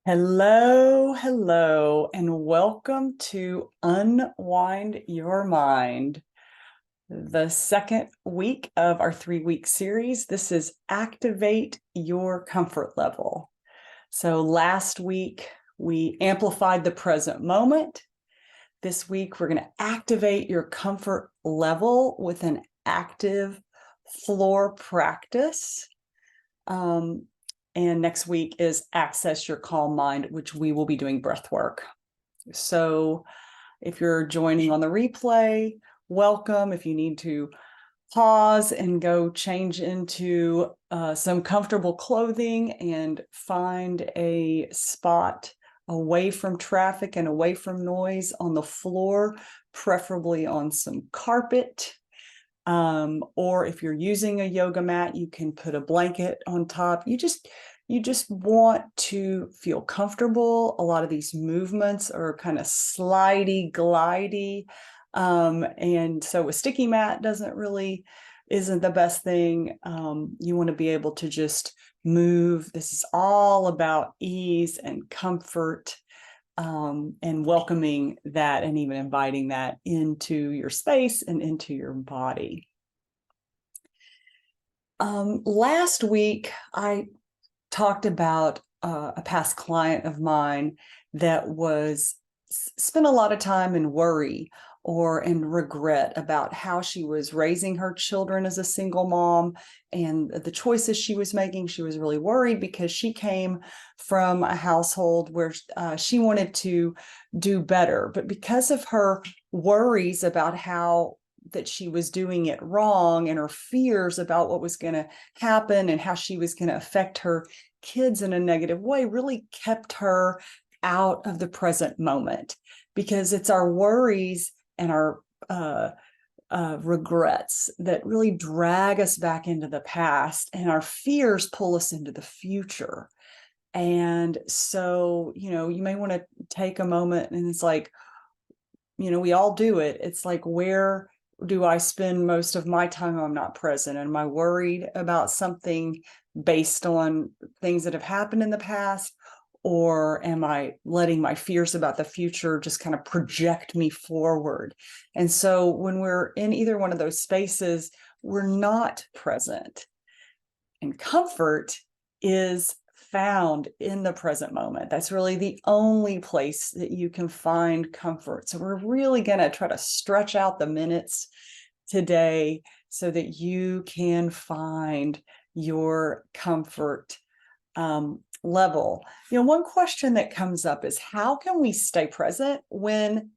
Hello, hello, and welcome to Unwind Your Mind, the second week of our 3-week series. This is Activate Your Comfort Level. So last week, we amplified the present moment. This week, we're going to activate your comfort level with an active floor practice. And next week is Access Your Calm Mind, which we will be doing breath work. So if you're joining on the replay, welcome. If you need to pause and go change into some comfortable clothing and find a spot away from traffic and away from noise on the floor, preferably on some carpet. Or if you're using a yoga mat, you can put a blanket on top. You just want to feel comfortable. A lot of these movements are kind of slidey, glidey. And so a sticky mat isn't the best thing. You want to be able to just move. This is all about ease and comfort. And welcoming that and even inviting that into your space and into your body. Last week, I talked about a past client of mine that spent a lot of time in worry or in regret about how she was raising her children as a single mom and the choices she was making. She was really worried because she came from a household where she wanted to do better, but because of her worries about how that she was doing it wrong and her fears about what was going to happen and how she was going to affect her kids in a negative way really kept her out of the present moment, because it's our worries and our regrets that really drag us back into the past, and our fears pull us into the future. And so, you may want to take a moment, and it's like, we all do it. It's like, where do I spend most of my time when I'm not present? Am I worried about something based on things that have happened in the past? Or am I letting my fears about the future just kind of project me forward? And so when we're in either one of those spaces, we're not present. And comfort is found in the present moment. That's really the only place that you can find comfort. So we're really going to try to stretch out the minutes today so that you can find your comfort level. One question that comes up is, how can we stay present when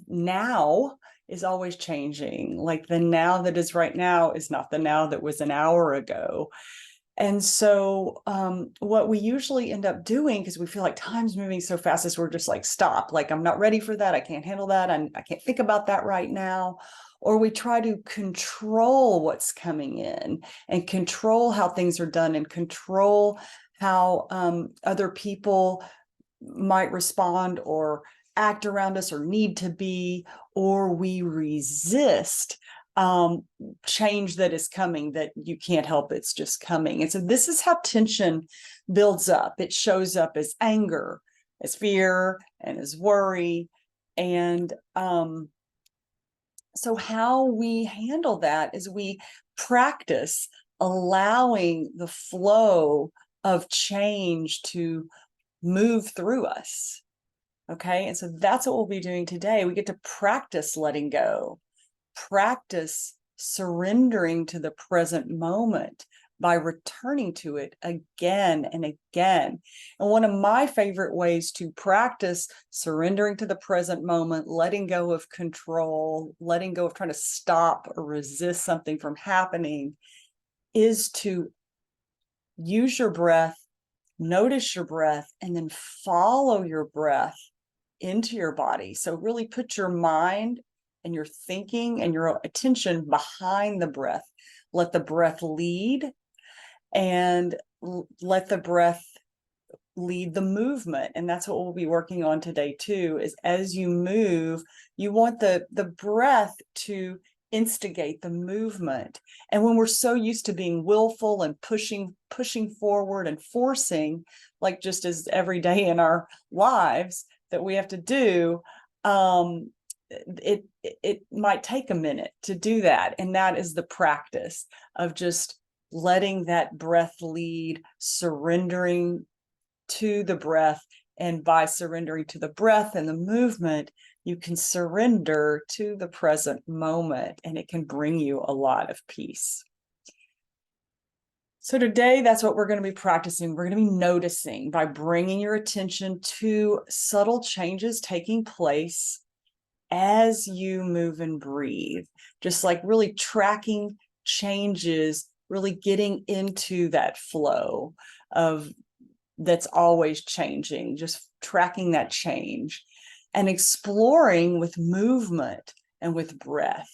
now is always changing? Like the now that is right now is not the now that was an hour ago. And so what we usually end up doing, because we feel like time's moving so fast, is we're just like, stop, like, I'm not ready for that. I can't handle that. I can't think about that right now. Or we try to control what's coming in and control how things are done and control how other people might respond or act around us or need to be, or we resist change that is coming, that you can't help, it's just coming. And so this is how tension builds up. It shows up as anger, as fear, and as worry. And so how we handle that is we practice allowing the flow of change to move through us. Okay, and so that's what we'll be doing today. We get to practice letting go, practice surrendering to the present moment by returning to it again and again. And one of my favorite ways to practice surrendering to the present moment, letting go of control, letting go of trying to stop or resist something from happening, is to use your breath, notice your breath, and then follow your breath into your body. So really put your mind and your thinking and your attention behind the breath. Let the breath lead, and let the breath lead the movement. And that's what we'll be working on today too, is as you move, you want the breath to instigate the movement. And when we're so used to being willful and pushing forward and forcing, like just as every day in our lives that we have to do, it might take a minute to do that. And that is the practice of just letting that breath lead, surrendering to the breath. And by surrendering to the breath and the movement, you can surrender to the present moment, and it can bring you a lot of peace. So today, that's what we're going to be practicing. We're going to be noticing by bringing your attention to subtle changes taking place as you move and breathe, just like really tracking changes, really getting into that flow of that's always changing, just tracking that change and exploring with movement and with breath,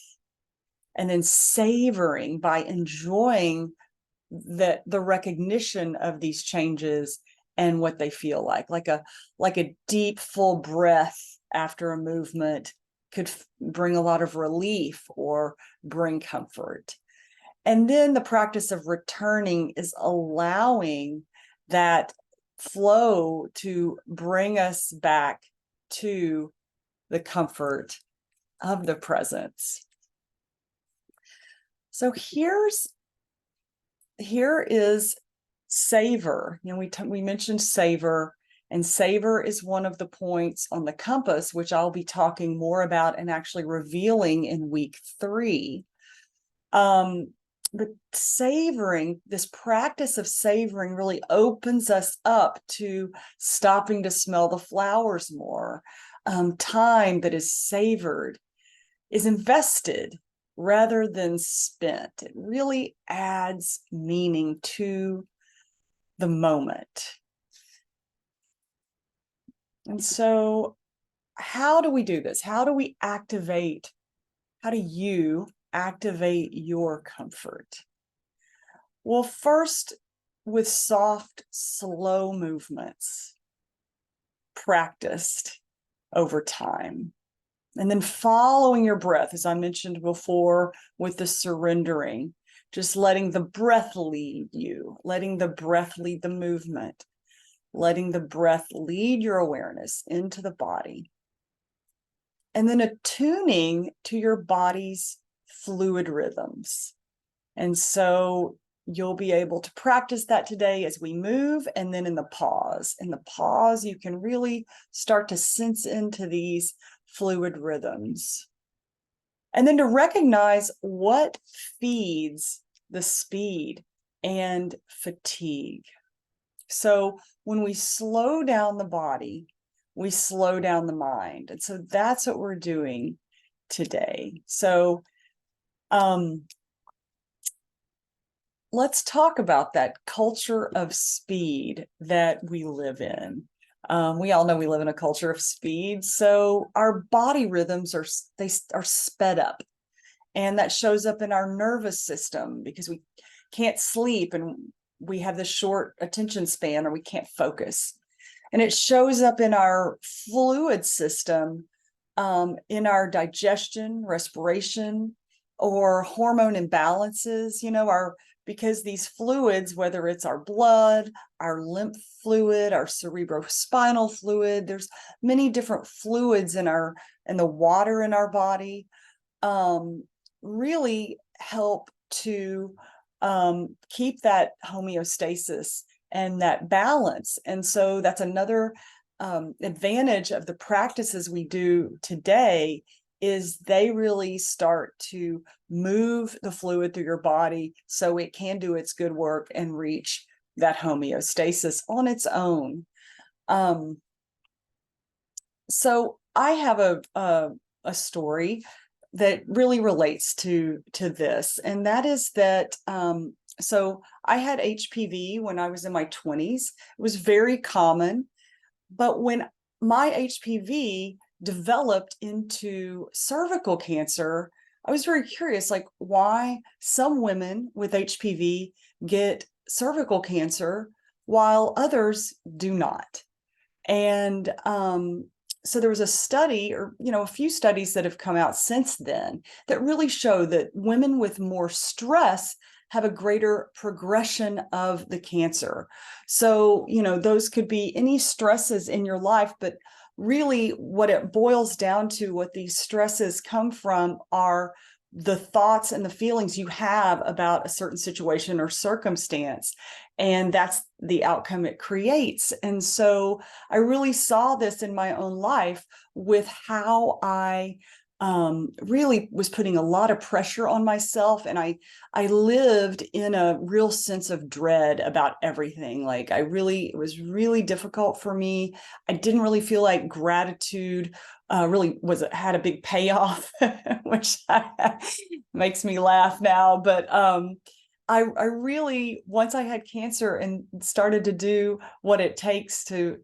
and then savoring by enjoying the recognition of these changes and what they feel like a deep, full breath after a movement could bring a lot of relief or bring comfort. And then the practice of returning is allowing that flow to bring us back to the comfort of the presence. So here is savor. You know, we mentioned savor, and savor is one of the points on the compass, which I'll be talking more about and actually revealing in week 3. But savoring, this practice of savoring really opens us up to stopping to smell the flowers more. Time that is savored is invested rather than spent. It really adds meaning to the moment. And so how do we do this? How do you activate your comfort? Well, first, with soft, slow movements practiced over time. And then following your breath, as I mentioned before, with the surrendering, just letting the breath lead you, letting the breath lead the movement, letting the breath lead your awareness into the body. And then attuning to your body's fluid rhythms. And so you'll be able to practice that today as we move, and then in the pause. In the pause, you can really start to sense into these fluid rhythms. And then to recognize what feeds the speed and fatigue. So when we slow down the body, we slow down the mind. And so that's what we're doing today. So let's talk about that culture of speed that we live in. We all know we live in a culture of speed. So our body rhythms are sped up, and that shows up in our nervous system because we can't sleep and we have this short attention span, or we can't focus. And it shows up in our fluid system, in our digestion, respiration, or hormone imbalances, because these fluids, whether it's our blood, our lymph fluid, our cerebrospinal fluid, there's many different fluids in the water in our body, really help to keep that homeostasis and that balance. And so that's another advantage of the practices we do today, is they really start to move the fluid through your body so it can do its good work and reach that homeostasis on its own. So I have a story that really relates to this, and that is that so I had HPV when I was in my 20s. It was very common, but when my HPV developed into cervical cancer, I was very curious, like why some women with HPV get cervical cancer while others do not. And so there was a study, or a few studies that have come out since then, that really show that women with more stress have a greater progression of the cancer. So those could be any stresses in your life, but really what it boils down to, what these stresses come from, are the thoughts and the feelings you have about a certain situation or circumstance, and that's the outcome it creates. And so I really saw this in my own life with how I really was putting a lot of pressure on myself, and I lived in a real sense of dread about everything. Like it was really difficult for me. I didn't really feel like gratitude really had a big payoff, which makes me laugh now. But I really, once I had cancer and started to do what it takes to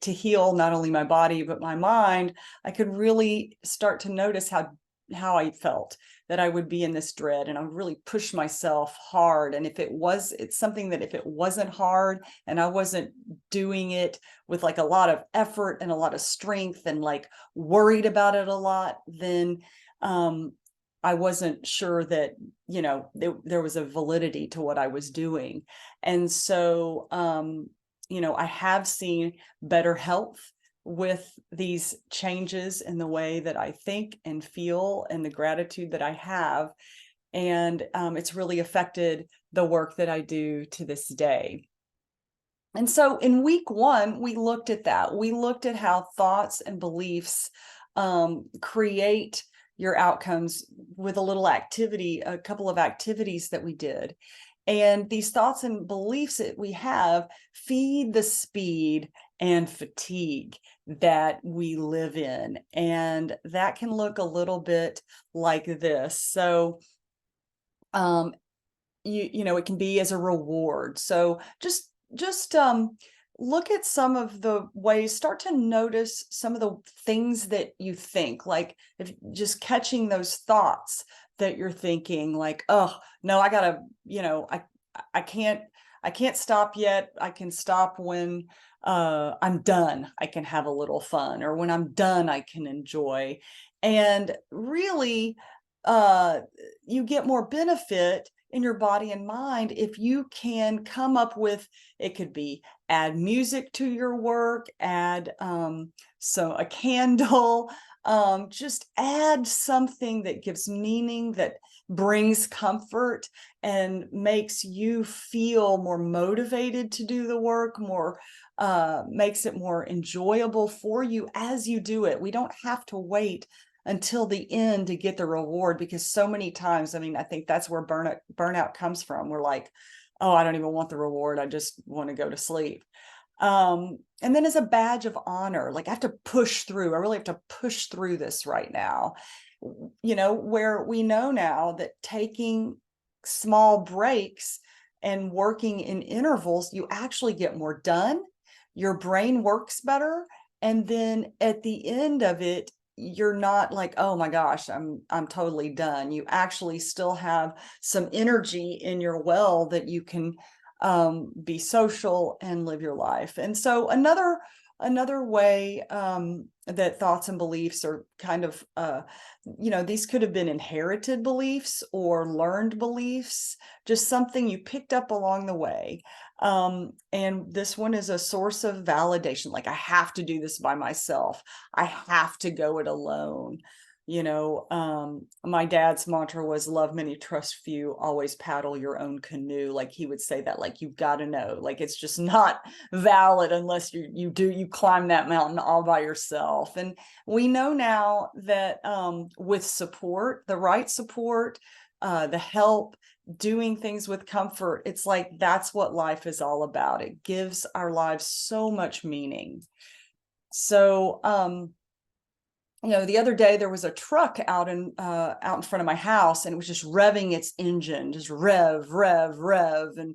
heal not only my body but my mind, I could really start to notice how I felt, that I would be in this dread, and I would really push myself hard. And it's something that if it wasn't hard and I wasn't doing it with like a lot of effort and a lot of strength and like worried about it a lot, then I wasn't sure that there was a validity to what I was doing. And so I have seen better health with these changes in the way that I think and feel and the gratitude that I have. And it's really affected the work that I do to this day. And so in week 1, we looked at that. We looked at how thoughts and beliefs create your outcomes with a couple of activities that we did. And these thoughts and beliefs that we have feed the speed and fatigue that we live in. And that can look a little bit like this. So, it can be as a reward. So just look at some of the ways, start to notice some of the things that you think, like if just catching those thoughts that you're thinking, like, oh no, I gotta, I can't stop yet. I can stop when I'm done. I can have a little fun, or when I'm done, I can enjoy. And really, you get more benefit in your body and mind if you can come up with, it could be add music to your work, add a candle, just add something that gives meaning, that brings comfort and makes you feel more motivated to do the work, makes it more enjoyable for you as you do it. We don't have to wait until the end to get the reward, because so many times, I think that's where burnout comes from. We're like, oh, I don't even want the reward. I just want to go to sleep. And then as a badge of honor, like I have to push through. I really have to push through this right now. Where we know now that taking small breaks and working in intervals, you actually get more done. Your brain works better. And then at the end of it, you're not like, oh my gosh, I'm totally done. You actually still have some energy in your well that you can be social and live your life. And so another way that thoughts and beliefs are kind of, these could have been inherited beliefs or learned beliefs, just something you picked up along the way. And this one is a source of validation. Like, I have to do this by myself. I have to go it alone. My dad's mantra was love many, trust few, always paddle your own canoe. Like, he would say that, like, you've got to know, like, it's just not valid unless you climb that mountain all by yourself. And we know now that with support, the right support, the help, doing things with comfort, it's like that's what life is all about. It gives our lives so much meaning. So the other day there was a truck out in front of my house, and it was just revving its engine, just rev, rev, rev. And,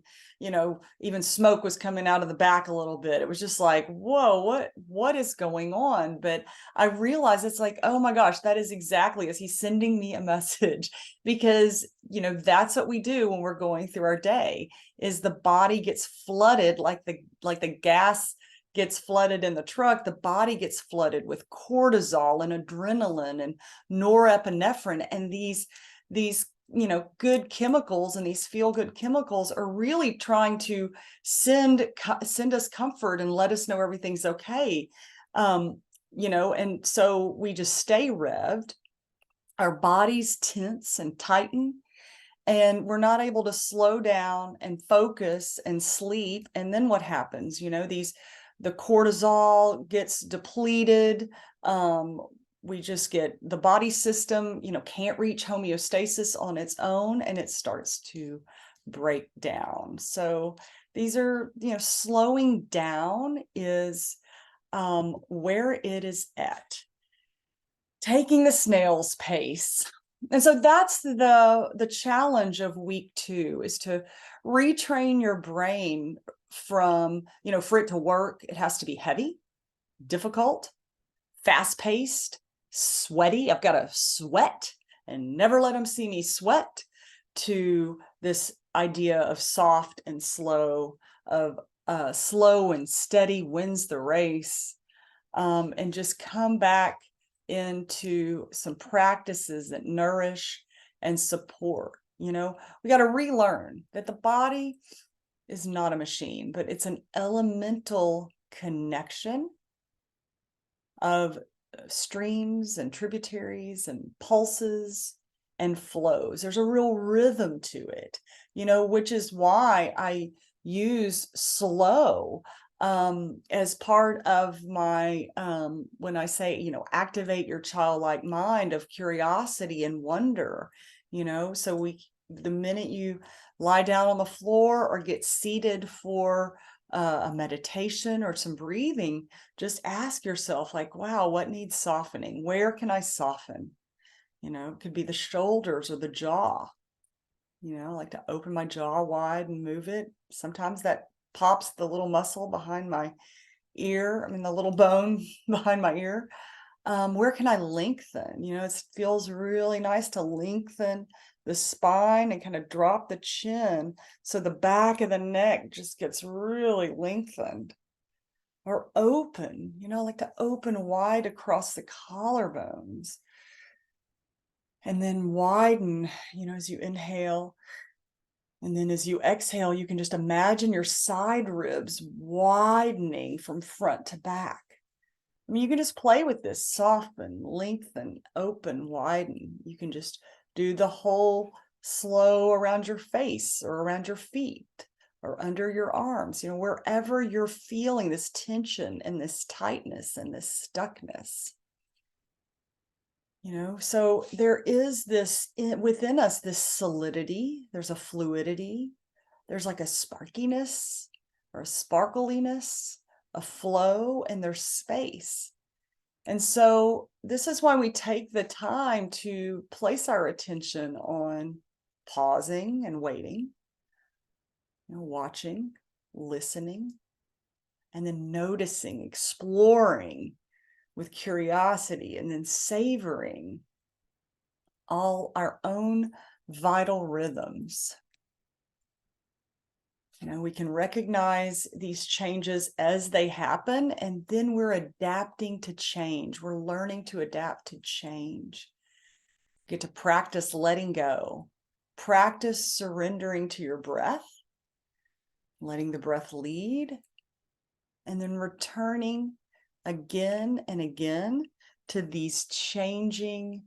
even smoke was coming out of the back a little bit. It was just like, whoa, what is going on? But I realized it's like, oh my gosh, that is exactly as he's sending me a message, because, that's what we do when we're going through our day, is the body gets flooded like the gas gets flooded in the truck, the body gets flooded with cortisol and adrenaline and norepinephrine, and these good chemicals, and these feel-good chemicals are really trying to send us comfort and let us know everything's okay. And so we just stay revved, our bodies tense and tighten, and we're not able to slow down and focus and sleep. And then what happens? The cortisol gets depleted. We just get, the body system, can't reach homeostasis on its own, and it starts to break down. So these are, slowing down is where it is at, taking the snail's pace. And so that's the challenge of week 2, is to retrain your brain from, for it to work, it has to be heavy, difficult, fast-paced, sweaty. I've got to sweat and never let them see me sweat, to this idea of soft and slow, of slow and steady wins the race, and just come back into some practices that nourish and support. We got to relearn that the body is not a machine, but it's an elemental connection of streams and tributaries and pulses and flows. There's a real rhythm to it, which is why I use slow as part of my, when I say, activate your childlike mind of curiosity and wonder, so the minute you lie down on the floor or get seated for a meditation or some breathing, just ask yourself, like, wow, what needs softening? Where can I soften? It could be the shoulders or the jaw. I like to open my jaw wide and move it. Sometimes that pops the little muscle behind my ear, the little bone behind my ear. Where can I lengthen? It feels really nice to lengthen the spine and kind of drop the chin, so the back of the neck just gets really lengthened. Or open, I like to open wide across the collarbones, and then widen, as you inhale. And then as you exhale, you can just imagine your side ribs widening from front to back. You can just play with this: soften, lengthen, open, widen. You can just do the whole slow around your face or around your feet or under your arms, wherever you're feeling this tension and this tightness and this stuckness. So there is this within us, this solidity, there's a fluidity, there's like a sparkiness or a sparkliness, a flow, and there's space. And so this is why we take the time to place our attention on pausing and waiting, watching, listening, and then noticing, exploring with curiosity, and then savoring all our own vital rhythms. We can recognize these changes as they happen, and then we're adapting to change. We're learning to adapt to change. Get to practice letting go, practice surrendering to your breath, letting the breath lead, and then returning again and again to these changing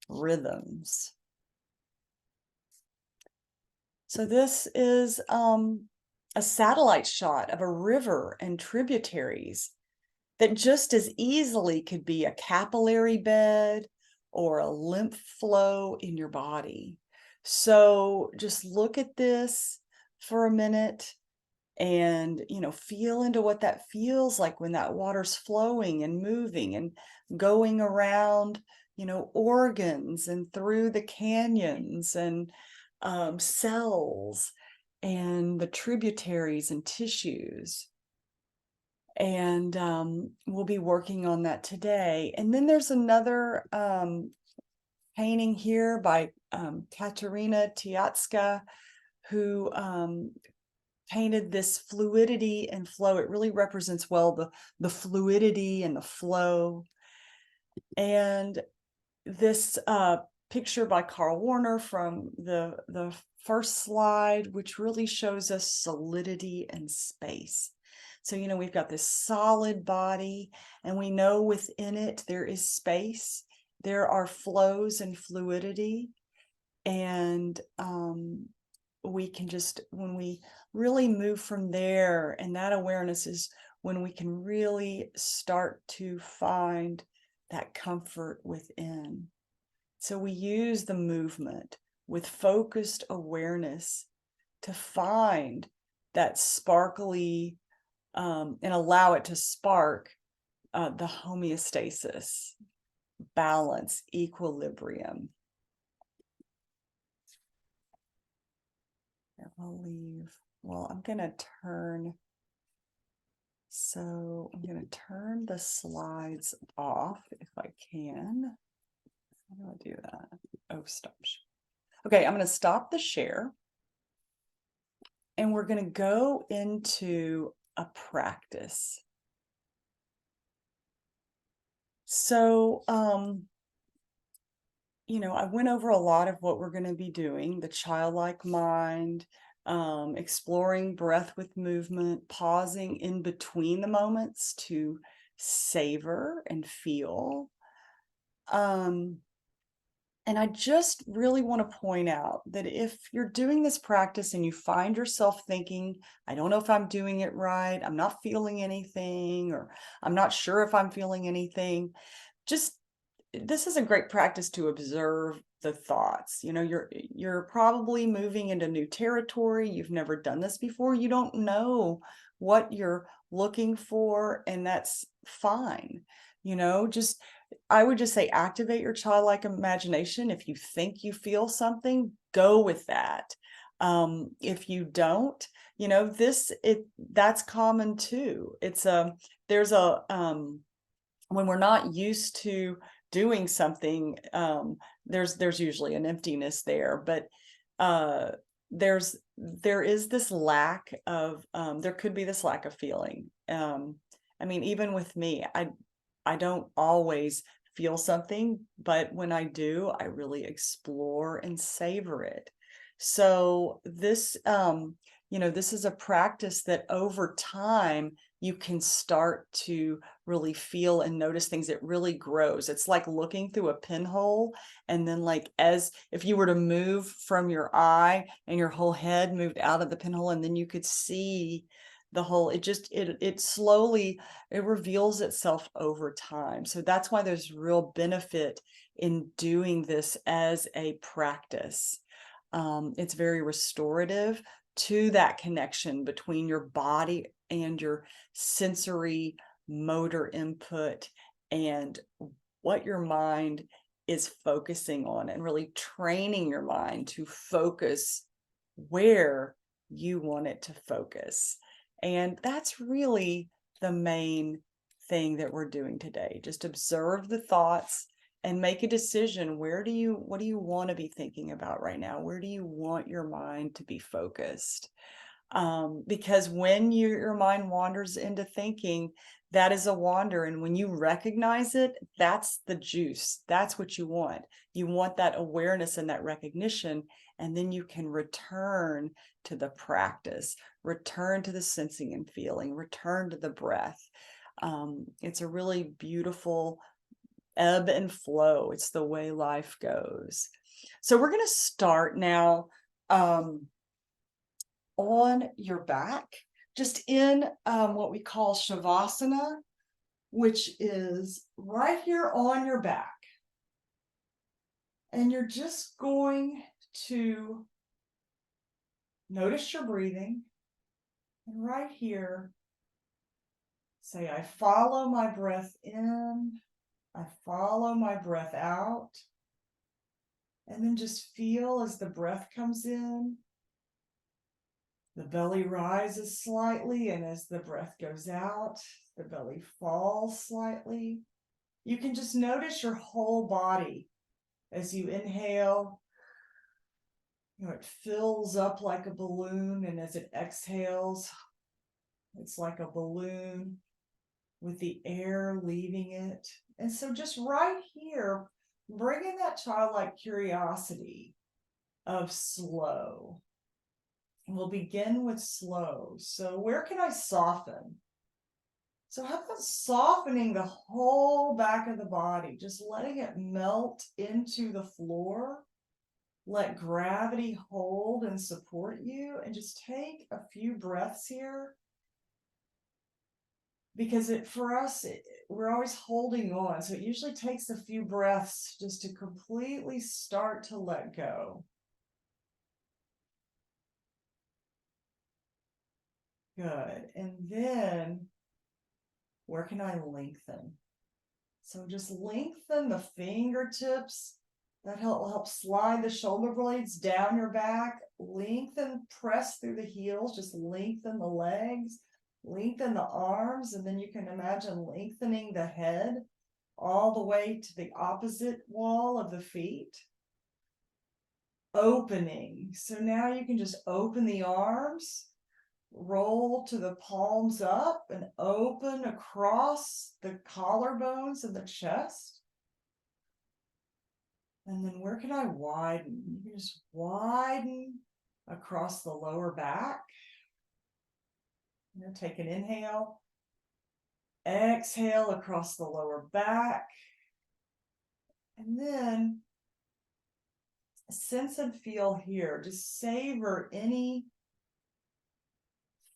rhythms. So this is a satellite shot of a river and tributaries that just as easily could be a capillary bed or a lymph flow in your body. So just look at this for a minute and, feel into what that feels like when that water's flowing and moving and going around, organs and through the canyons and cells and the tributaries and tissues. And we'll be working on that today. And then there's another painting here by Katerina Tiatska, who painted this fluidity and flow. It really represents well the fluidity and the flow. And this picture by Carl Warner from the first slide, which really shows us solidity and space. So, you know, we've got this solid body, and we know within it there is space. There are flows and fluidity. And we can just, when we really move from there, and that awareness is when we can really start to find that comfort within. So we use the movement with focused awareness to find that sparkly and allow it to spark the homeostasis, balance, equilibrium. I'll leave. Well, I'm going to turn. So I'm going to turn the slides off if I can. How do I do that? Oh, stop. Okay, I'm going to stop the share. And we're going to go into a practice. So, you know, I went over a lot of what we're going to be doing, the childlike mind, exploring breath with movement, pausing in between the moments to savor and feel. And I just really want to point out that if you're doing this practice and you find yourself thinking, I don't know if I'm doing it right, I'm not feeling anything, or I'm not sure if I'm feeling anything, just this is a great practice to observe the thoughts. You know, you're probably moving into new territory. You've never done this before. You don't know what you're looking for, and that's fine. You know, just I would just say activate your childlike imagination. If you think you feel something, go with that. If you don't, you know, that's common too. It's there's a when we're not used to doing something, there's usually an emptiness there, but there is this lack of there could be this lack of feeling. I mean, even with me, I don't always feel something, but when I do, I really explore and savor it. So this, you know, this is a practice that over time you can start to really feel and notice things. It really grows. It's like looking through a pinhole, and then like as if you were to move from your eye and your whole head moved out of the pinhole, and then you could see the whole, it slowly, it reveals itself over time. So that's why there's real benefit in doing this as a practice. It's very restorative to that connection between your body and your sensory motor input and what your mind is focusing on, and really training your mind to focus where you want it to focus. And that's really the main thing that we're doing today. Just observe the thoughts and make a decision. What do you want to be thinking about right now? Where do you want your mind to be focused? Because when your mind wanders into thinking, that is a wander. And when you recognize it, that's the juice. That's what you want. You want that awareness and that recognition. And then you can return to the practice, return to the sensing and feeling, return to the breath. It's a really beautiful ebb and flow. It's the way life goes. So we're going to start now on your back, just in what we call Shavasana, which is right here on your back. And you're just going to notice your breathing. And right here, say, I follow my breath in, I follow my breath out. And then just feel as the breath comes in, the belly rises slightly, and as the breath goes out, the belly falls slightly. You can just notice your whole body as you inhale It fills up like a balloon, and as it exhales, it's like a balloon with the air leaving it. And so just right here, bring in that childlike curiosity of slow. And we'll begin with slow. So where can I soften? So how about softening the whole back of the body, just letting it melt into the floor. Let gravity hold and support you, and just take a few breaths here, because for us, we're always holding on. So it usually takes a few breaths just to completely start to let go. Good. And then where can I lengthen? So just lengthen the fingertips. That will help slide the shoulder blades down your back. Lengthen, press through the heels. Just lengthen the legs, lengthen the arms, and then you can imagine lengthening the head all the way to the opposite wall of the feet. Opening. So now you can just open the arms, roll to the palms up, and open across the collarbones of the chest. And then where can I widen? You can just widen across the lower back. Take an inhale. Exhale across the lower back. And then sense and feel here. Just savor any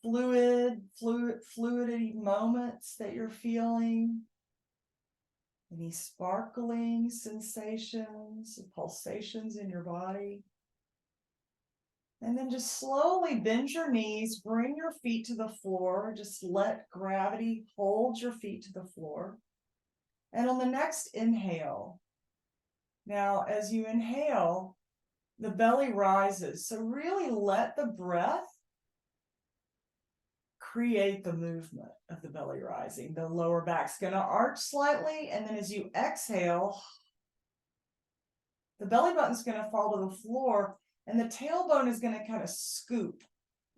fluidity moments that you're feeling. Any sparkling sensations, pulsations in your body. And then just slowly bend your knees, bring your feet to the floor. Just let gravity hold your feet to the floor. And on the next inhale, now as you inhale, the belly rises. So really let the breath create the movement of the belly rising. The lower back's going to arch slightly, and then as you exhale, the belly button's going to fall to the floor, and the tailbone is going to kind of scoop,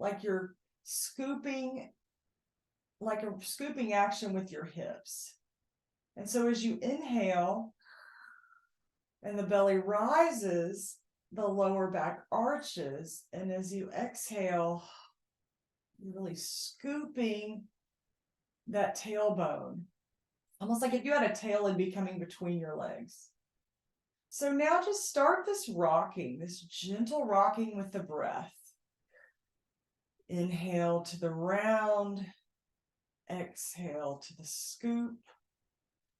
like you're scooping, like a scooping action with your hips. And so as you inhale and the belly rises, the lower back arches, and as you exhale, you're really scooping that tailbone, almost like if you had a tail, it'd be coming between your legs. So now just start this rocking, this gentle rocking with the breath. Inhale to the round, exhale to the scoop.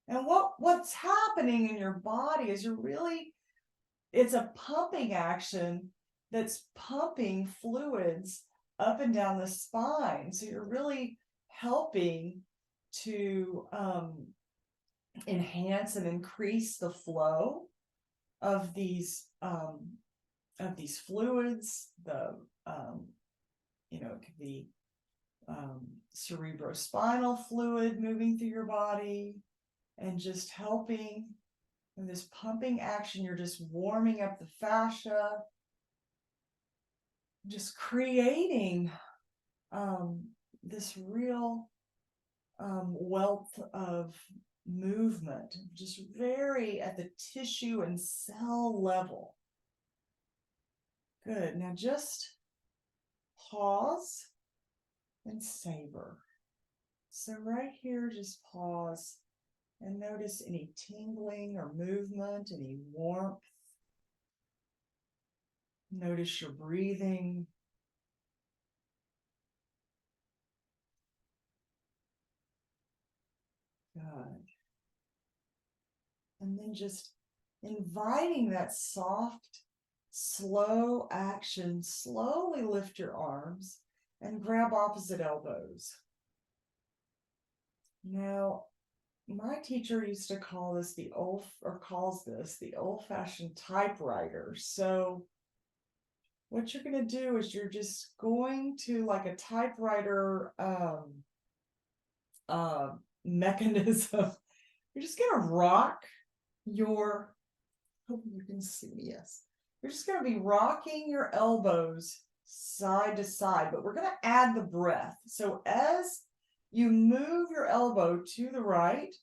And what's happening in your body is it's a pumping action that's pumping fluids up and down the spine. So you're really helping to enhance and increase the flow of these fluids. It could be cerebrospinal fluid moving through your body, and just helping in this pumping action. You're just warming up the fascia, just creating this real wealth of movement, just very at the tissue and cell level. Good. Now just pause and savor. So right here, just pause and notice any tingling or movement, any warmth. Notice your breathing. Good. And then just inviting that soft, slow action. Slowly lift your arms and grab opposite elbows. Now, my teacher used to call this calls this the old-fashioned typewriter. So what you're going to do is you're just going to, like a typewriter mechanism, you're just going to rock your, hope you can see me, yes. You're just going to be rocking your elbows side to side, but we're going to add the breath. So as you move your elbow to the right,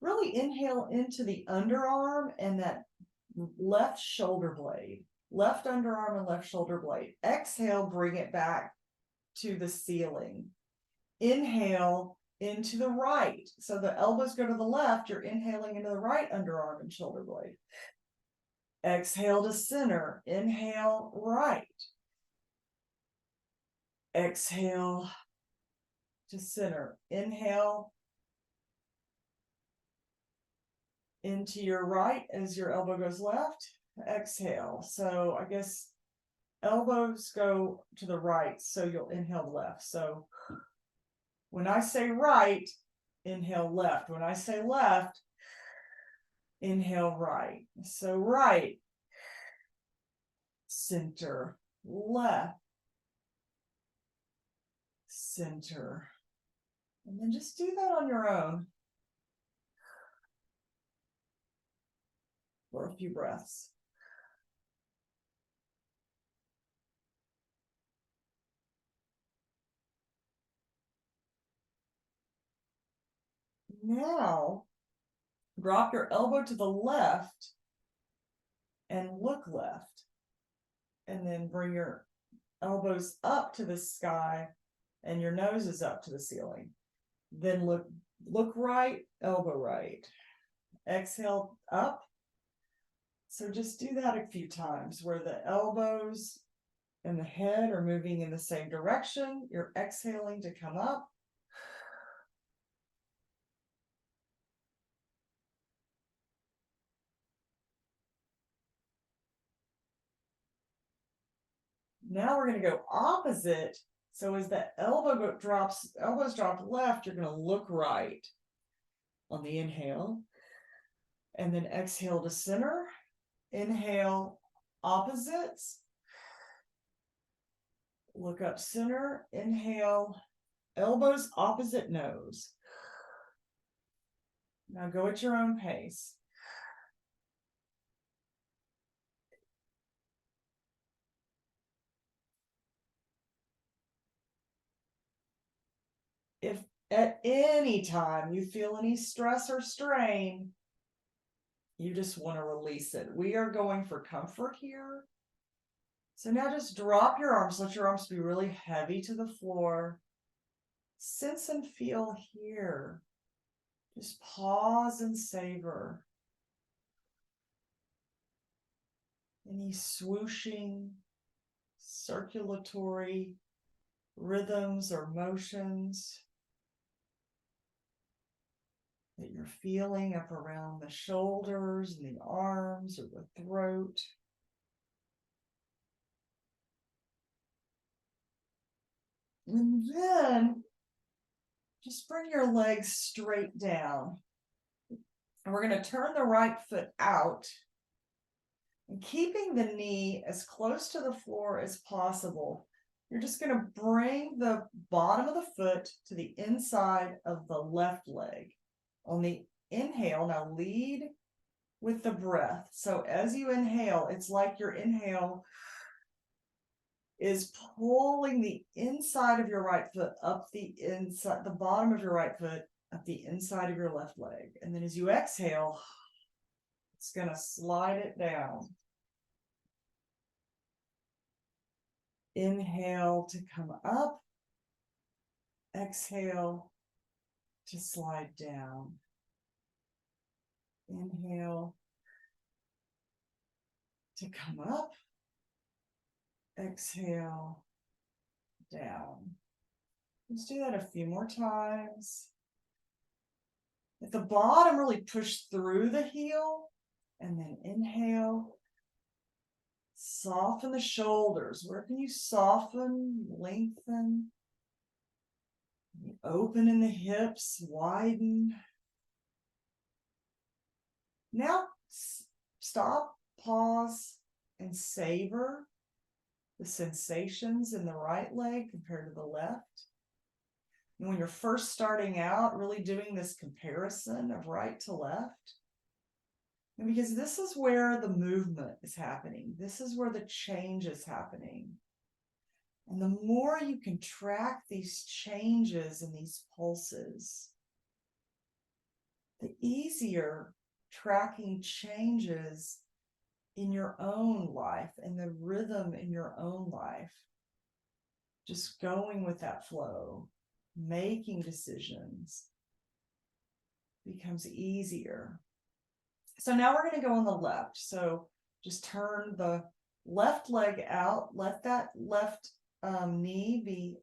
really inhale into the underarm and that left shoulder blade, left underarm and left shoulder blade. Exhale, bring it back to the ceiling. Inhale into the right. So the elbows go to the left, you're inhaling into the right underarm and shoulder blade. Exhale to center, inhale right. Exhale to center, inhale into your right as your elbow goes left, exhale. So I guess elbows go to the right, so you'll inhale left. So when I say right, inhale left. When I say left, inhale right. So right, center, left, center. And then just do that on your own for a few breaths. Now, drop your elbow to the left and look left. And then bring your elbows up to the sky and your nose is up to the ceiling. Then look right, elbow right. Exhale up. So just do that a few times where the elbows and the head are moving in the same direction. You're exhaling to come up. Now we're going to go opposite. So as the elbows drop left, you're going to look right on the inhale. And then exhale to center. Inhale, opposites. Look up center. Inhale, elbows opposite nose. Now go at your own pace. If at any time you feel any stress or strain, you just want to release it. We are going for comfort here. So now just drop your arms. Let your arms be really heavy to the floor. Sense and feel here. Just pause and savor any swooshing, circulatory rhythms or motions that you're feeling up around the shoulders and the arms or the throat. And then just bring your legs straight down. And we're going to turn the right foot out and keeping the knee as close to the floor as possible. You're just going to bring the bottom of the foot to the inside of the left leg. On the inhale, now lead with the breath. So as you inhale, it's like your inhale is pulling the inside of your right foot up the inside, the bottom of your right foot up the inside of your left leg. And then as you exhale, it's going to slide it down. Inhale to come up. Exhale to slide down. Inhale to come up. Exhale down. Let's do that a few more times. At the bottom, really push through the heel and then inhale. Soften the shoulders. Where can you soften, lengthen? Open in the hips, widen. Now stop, pause, and savor the sensations in the right leg compared to the left. And when you're first starting out, really doing this comparison of right to left. And because this is where the movement is happening, this is where the change is happening. And the more you can track these changes and these pulses, the easier tracking changes in your own life and the rhythm in your own life. Just going with that flow, making decisions becomes easier. So now we're going to go on the left. So just turn the left leg out. Let that left knee be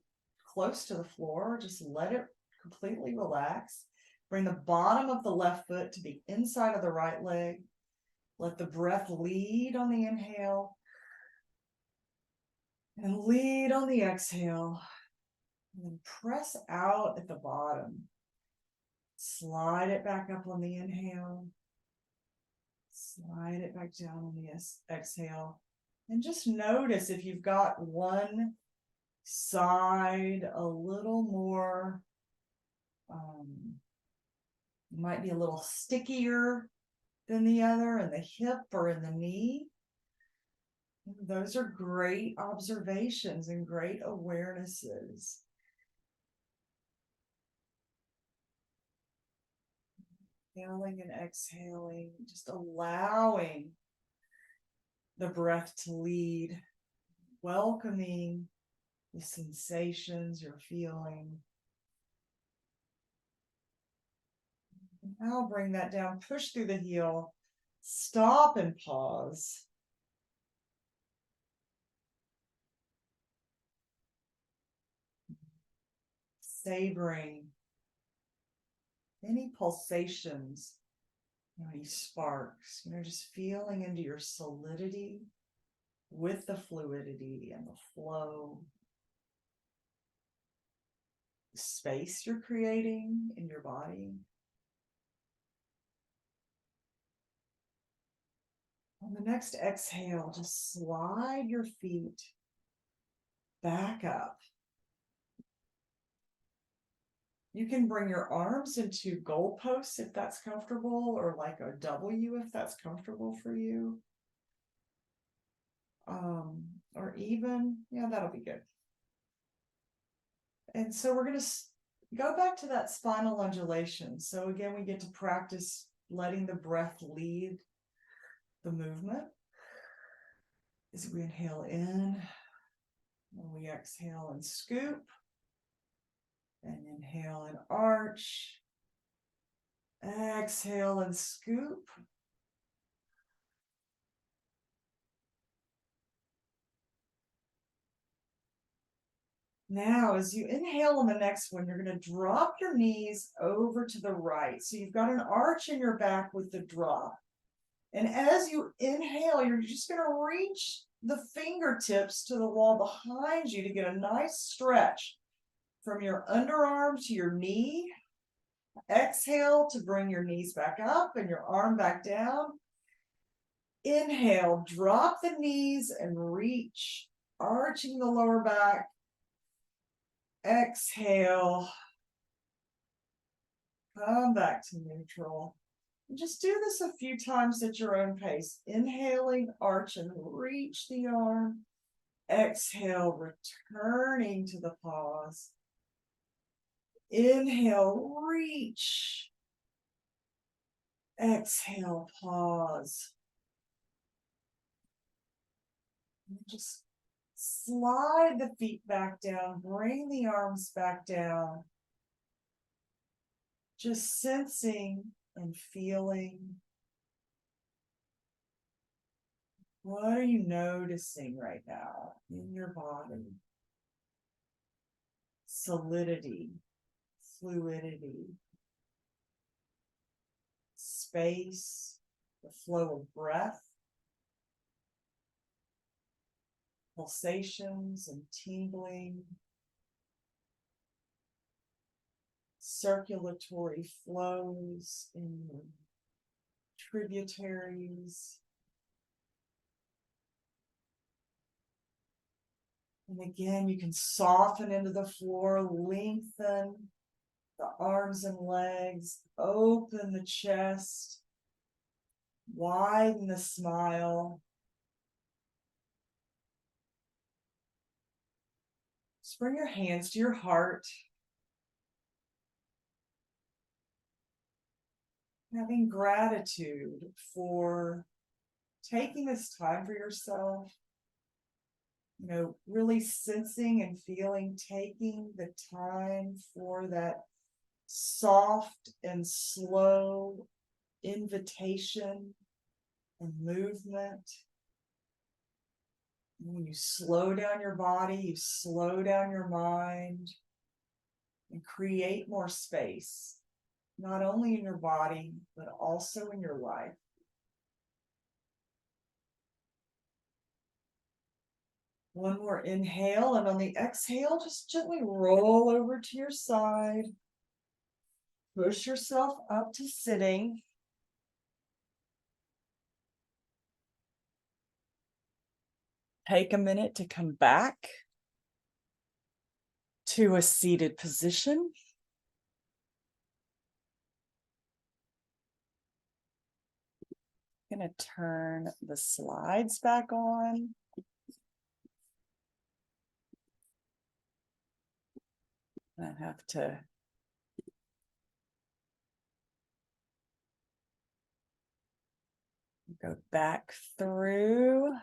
close to the floor. Just let it completely relax. Bring the bottom of the left foot to the inside of the right leg. Let the breath lead on the inhale and lead on the exhale. And then press out at the bottom. Slide it back up on the inhale. Slide it back down on the exhale. And just notice if you've got one side a little more, might be a little stickier than the other in the hip or in the knee. Those are great observations and great awarenesses. Inhaling and exhaling, just allowing the breath to lead, welcoming the sensations you're feeling. Now bring that down, push through the heel, stop and pause. Savoring any pulsations, any sparks, just feeling into your solidity with the fluidity and the flow, the space you're creating in your body. On the next exhale, just slide your feet back up. You can bring your arms into goalposts if that's comfortable, or like a W if that's comfortable for you. Or even, that'll be good. And so we're going to go back to that spinal undulation. So again, we get to practice letting the breath lead the movement. As we inhale in, and we exhale and scoop. And inhale and arch. Exhale and scoop. Now, as you inhale on the next one, you're going to drop your knees over to the right. So you've got an arch in your back with the drop. And as you inhale, you're just going to reach the fingertips to the wall behind you to get a nice stretch from your underarm to your knee. Exhale to bring your knees back up and your arm back down. Inhale, drop the knees and reach, arching the lower back. Exhale, come back to neutral. And just do this a few times at your own pace. Inhaling, arch and reach the arm. Exhale, returning to the pause. Inhale, reach. Exhale, pause. And just slide the feet back down, bring the arms back down. Just sensing and feeling. What are you noticing right now in your body? Solidity, fluidity, space, the flow of breath, pulsations and tingling, circulatory flows in your tributaries. And again, you can soften into the floor, lengthen the arms and legs, open the chest. Widen the smile. Just bring your hands to your heart. Having gratitude for taking this time for yourself, really sensing and feeling, taking the time for that soft and slow invitation and movement. And when you slow down your body, you slow down your mind and create more space, not only in your body, but also in your life. One more inhale, and on the exhale, just gently roll over to your side. Push yourself up to sitting. Take a minute to come back to a seated position. I'm going to turn the slides back on. I have to go back through.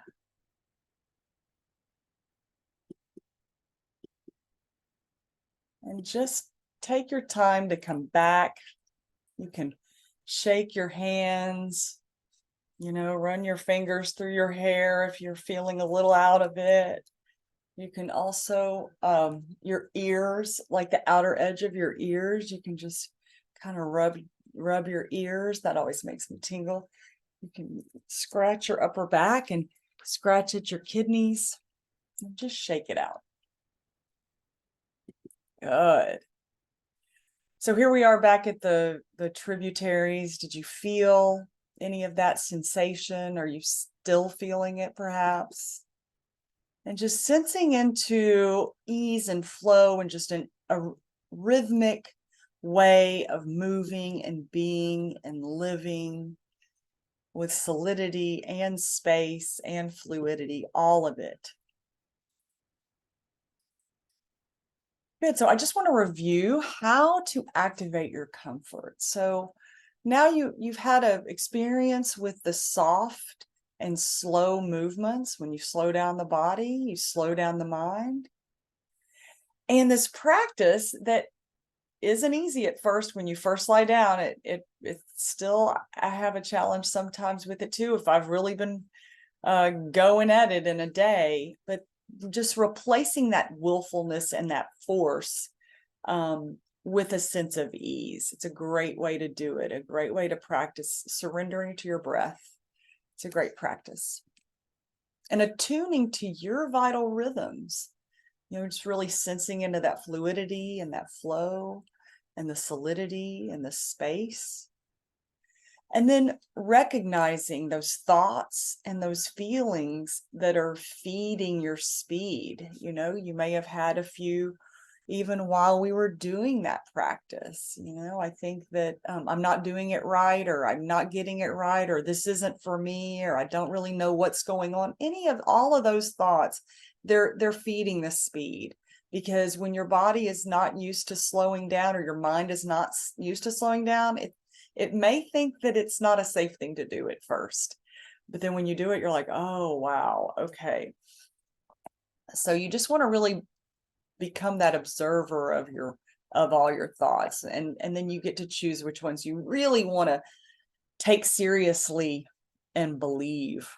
And just take your time to come back. You can shake your hands, run your fingers through your hair if you're feeling a little out of it. You can also, your ears, like the outer edge of your ears, you can just kind of rub your ears. That always makes me tingle. You can scratch your upper back and scratch at your kidneys and just shake it out. Good. So here we are back at the tributaries. Did you feel any of that sensation? Are you still feeling it perhaps? And just sensing into ease and flow and just a rhythmic way of moving and being and living with solidity and space and fluidity, all of it. Good. So I just want to review how to activate your comfort. So now you've had an experience with the soft and slow movements. When you slow down the body, you slow down the mind. And this practice that isn't easy at first when you first lie down, it's still, I have a challenge sometimes with it too, if I've really been going at it in a day, but just replacing that willfulness and that force with a sense of ease. It's a great way to do it, a great way to practice surrendering to your breath. It's a great practice. And attuning to your vital rhythms, just really sensing into that fluidity and that flow and the solidity and the space. And then recognizing those thoughts and those feelings that are feeding your speed. You may have had a few even while we were doing that practice. I think that I'm not doing it right, or I'm not getting it right, or this isn't for me, or I don't really know what's going on. All of those thoughts, they're feeding the speed. Because when your body is not used to slowing down, or your mind is not used to slowing down, it may think that it's not a safe thing to do at first. But then when you do it, you're like, oh, wow, okay. So you just want to really become that observer of all your thoughts. And then you get to choose which ones you really want to take seriously and believe.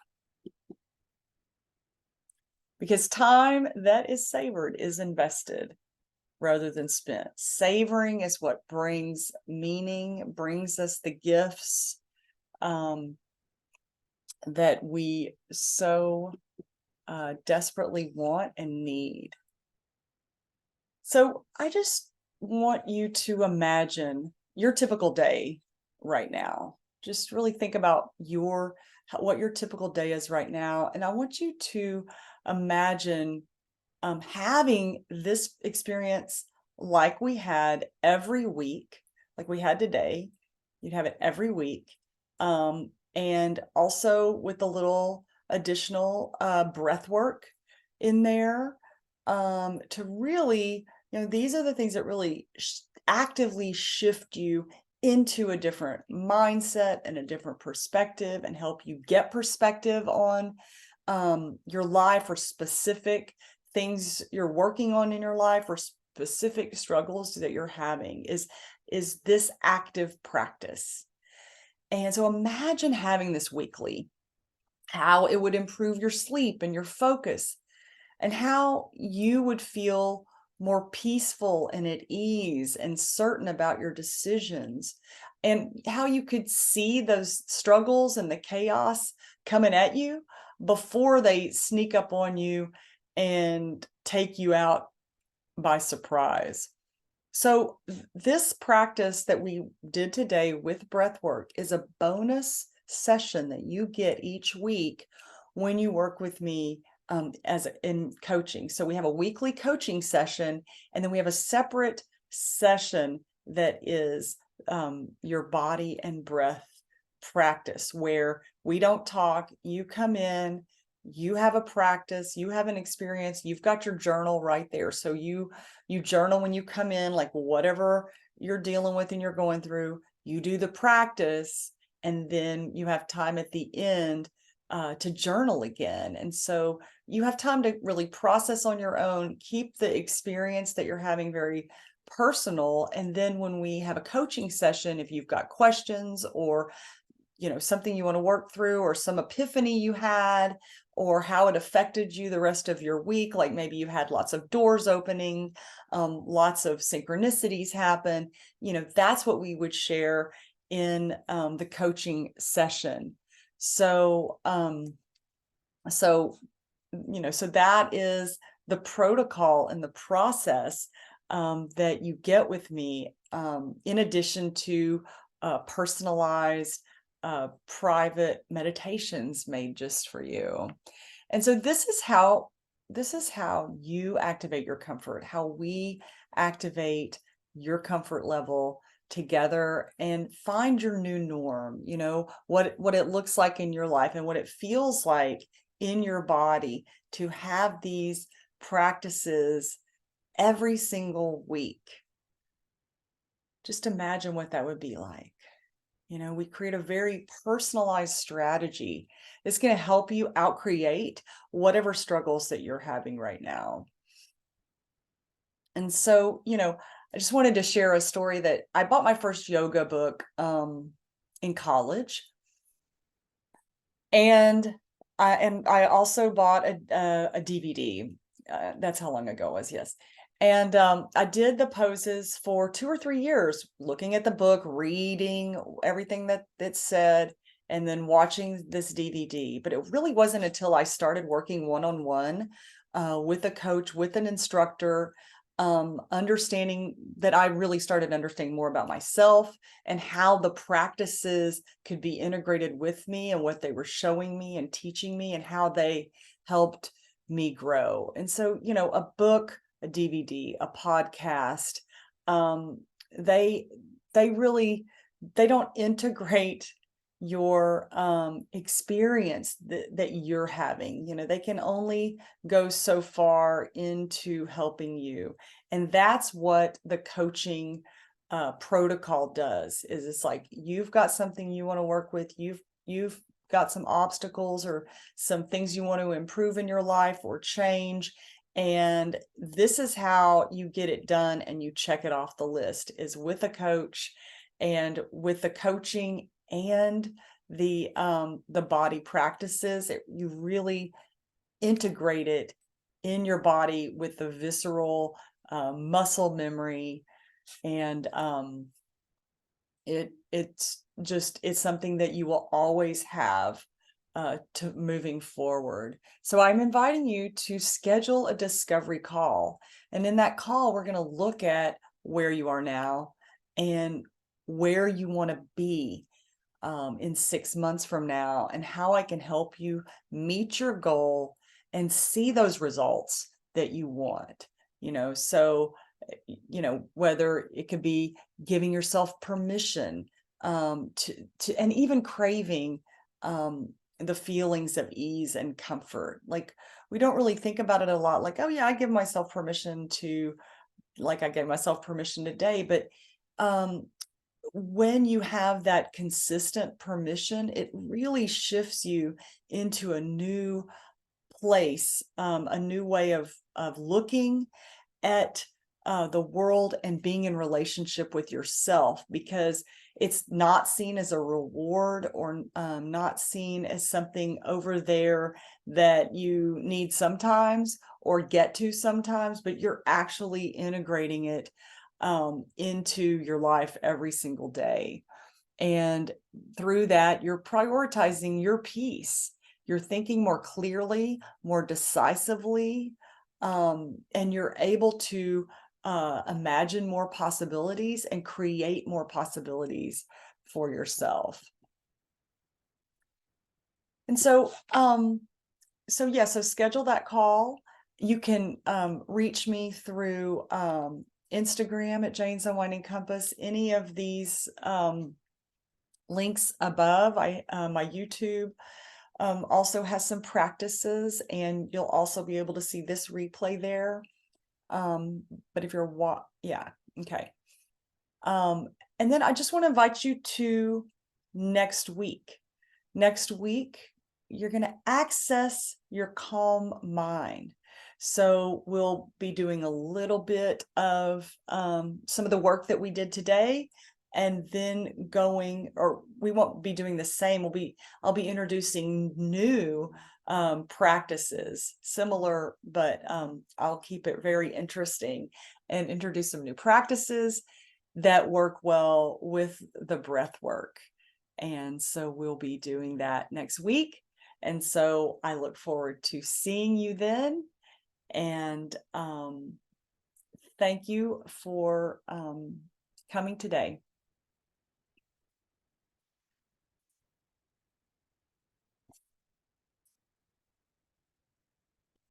Because time that is savored is invested rather than spent. Savoring is what brings meaning, brings us the gifts that we so desperately want and need. So I just want you to imagine your typical day right now. Just really think about what your typical day is right now. And I want you to imagine having this experience like we had every week, like we had today. You'd have it every week. and also with a little additional breath work in there, to really, these are the things that really actively shift you into a different mindset and a different perspective and help you get perspective on your life, or specific things you're working on in your life, or specific struggles that you're having, is this active practice. And so imagine having this weekly, how it would improve your sleep and your focus, and how you would feel more peaceful and at ease and certain about your decisions, and how you could see those struggles and the chaos coming at you before they sneak up on you and take you out by surprise. So this practice that we did today with breath work is a bonus session that you get each week when you work with me as in coaching. So we have a weekly coaching session, and then we have a separate session that is your body and breath practice, where we don't talk. You come in, you have a practice, you have an experience, you've got your journal right there. So you journal when you come in, like whatever you're dealing with and you're going through, you do the practice, and then you have time at the end to journal again. And so you have time to really process on your own, keep the experience that you're having very personal. And then when we have a coaching session, if you've got questions, or something you want to work through, or some epiphany you had, or how it affected you the rest of your week, like maybe you had lots of doors opening, lots of synchronicities happen, that's what we would share in the coaching session. So so that is the protocol and the process that you get with me, in addition to personalized private meditations made just for you. And so this is how you activate your comfort, how we activate your comfort level together, and find your new norm, what it looks like in your life and what it feels like in your body to have these practices every single week. Just imagine what that would be like. We create a very personalized strategy that's going to help you outcreate whatever struggles that you're having right now. And so, I just wanted to share a story that I bought my first yoga book in college. And I also bought a DVD. That's how long ago it was, yes. And I did the poses for 2 or 3 years, looking at the book, reading everything that it said, and then watching this DVD. But it really wasn't until I started working one-on-one with a coach, with an instructor, understanding that I really started understanding more about myself and how the practices could be integrated with me, and what they were showing me and teaching me, and how they helped me grow. And so, a book, a DVD, a podcast, they really, they don't integrate your experience that you're having. They can only go so far into helping you. And that's what the coaching protocol does. Is it's like, you've got something you want to work with, you've got some obstacles or some things you want to improve in your life or change, and this is how you get it done, and you check it off the list, is with a coach, and with the coaching and the body practices. You really integrate it in your body with the visceral muscle memory, and it's something that you will always have to moving forward. So I'm inviting you to schedule a discovery call, and in that call we're going to look at where you are now and where you want to be in 6 months from now, and how I can help you meet your goal and see those results that you want. So whether it could be giving yourself permission to and even craving um, the feelings of ease and comfort. Like we don't really think about it a lot. Like, oh yeah, I give myself permission to, like I gave myself permission today. But um, when you have that consistent permission, it really shifts you into a new place, a new way of looking at the world and being in relationship with yourself, because it's not seen as a reward, or not seen as something over there that you need sometimes or get to sometimes, but you're actually integrating it into your life every single day. And through that, you're prioritizing your peace. You're thinking more clearly, more decisively, and you're able to imagine more possibilities and create more possibilities for yourself. And so yeah, so schedule that call. You can reach me through Instagram at Jane's Unwinding Compass. Any of these links above. My YouTube also has some practices, and you'll also be able to see this replay there. But if you're yeah, okay. And then I just want to invite you to next week. Next week, you're going to access your calm mind. So we'll be doing a little bit of some of the work that we did today, and then going, or we won't be doing the same. I'll be introducing new practices, similar, but I'll keep it very interesting and introduce some new practices that work well with the breath work. And so we'll be doing that next week. And so I look forward to seeing you then. And thank you for coming today.